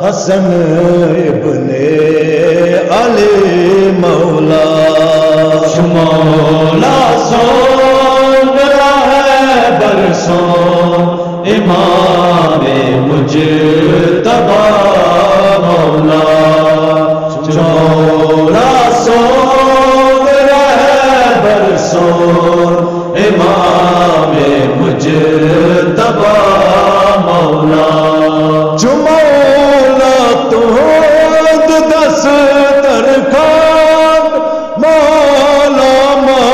حسن ابن علی مولا مولا سون ہے برسوں امام مجتبی مولا مولا سون ہے برسوں امام مجتبی مولا دس ترخان مولا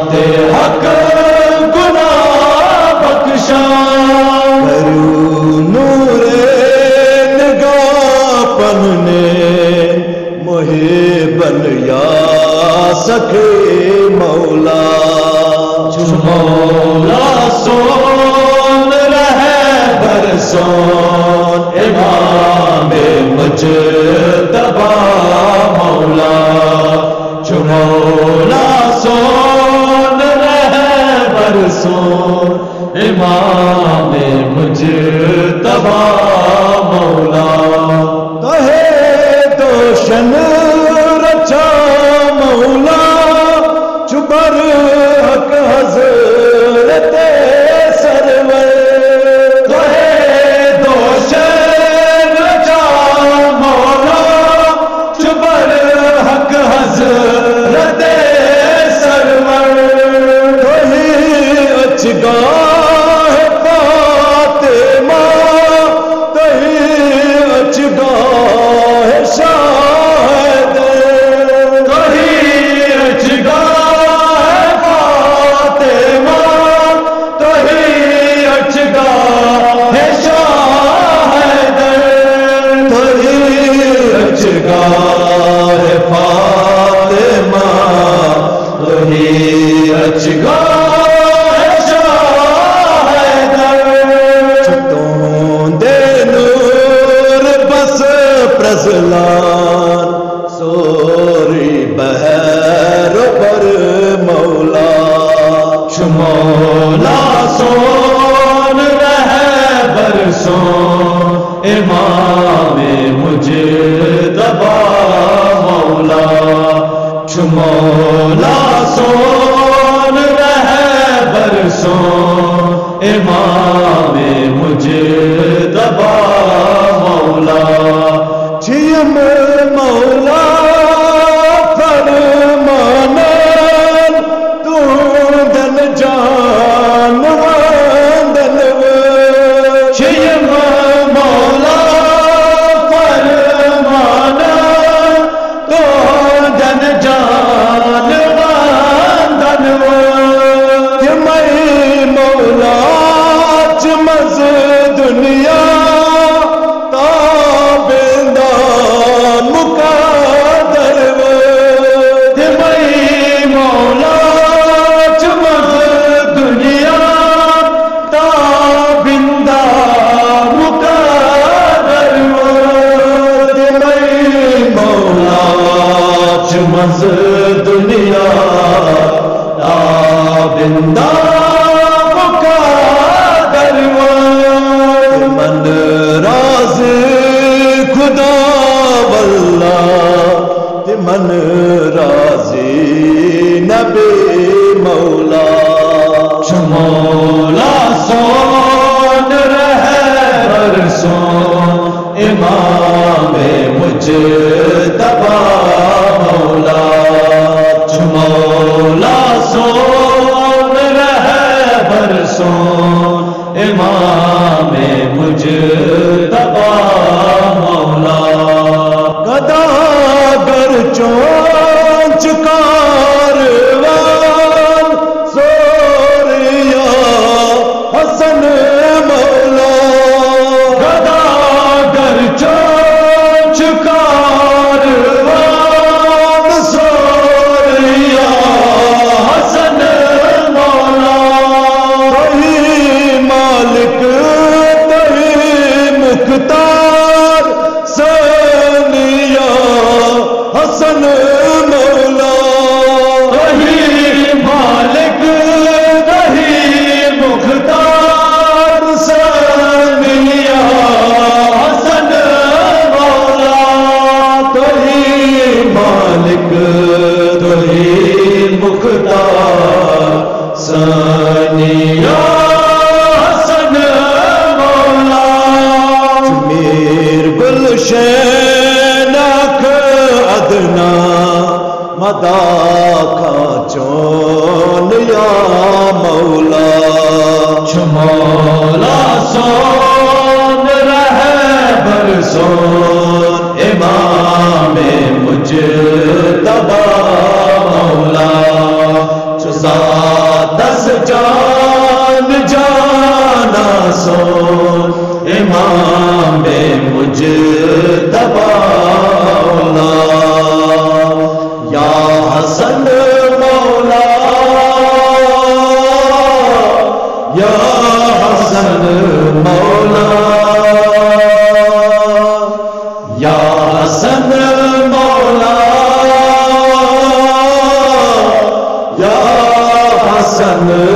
حق گناہ بخشا کرو نور نگاہ پننے محبن یا سکے مولا مولا سون رہے برسون امام مجتبی مولا مولا سون رہے برسون امام مجتبی مولا کہے دوشن رچا مولا چبر حق حضرت سرور کہے دوشن رچا مولا چبر حق حضرت سرور وہی اچگاہ فاطمہ کہیں اچگاہ شاہد کہیں اچگاہ فاطمہ کہیں اچگاہ شاہد کہیں اچگاہ فاطمہ کہیں اچگاہ شاہد چھتوں دے نور بس پرزلان سوری بہر پر مولا مولا سون رہے برسون امام مجتبی مولا مولا سون رہے برسون امام مجتبی مولا چھیم مولا فرمانان تو دن جان واندن چھیم مولا فرمانا تو دن جان واندن میں مولا چمز دنیا تابندان مقادر میں مولا چمز دنیا تابندہ مقرر میں مولا چمز دنیا تابندہ مقرر من راز خدا واللہ من راضی نبی مولا مولا سون رہے برسون امام مجتبی مولا مولا سون رہے برسون امام مجتبی مولا گدا گر چونچ کاروان سوریا حسن مولا گدا گر چونچ کاروان سوریا حسن مولا وہی مالک وہی مختار ثانیہ حسن مولا وہی مالک وہی مختار ثانیہ حسن مولا وہی مالک وہی مختار ثانیہ حسن مولا میر گلشن اکھ ادنا مدا کا چون یا مولا مولا سون رہے برسون امام مجتبی مولا ذات جان جانا سون امام مجتبی یا حسن مولا یا حسن مولا یا حسن مولا یا حسن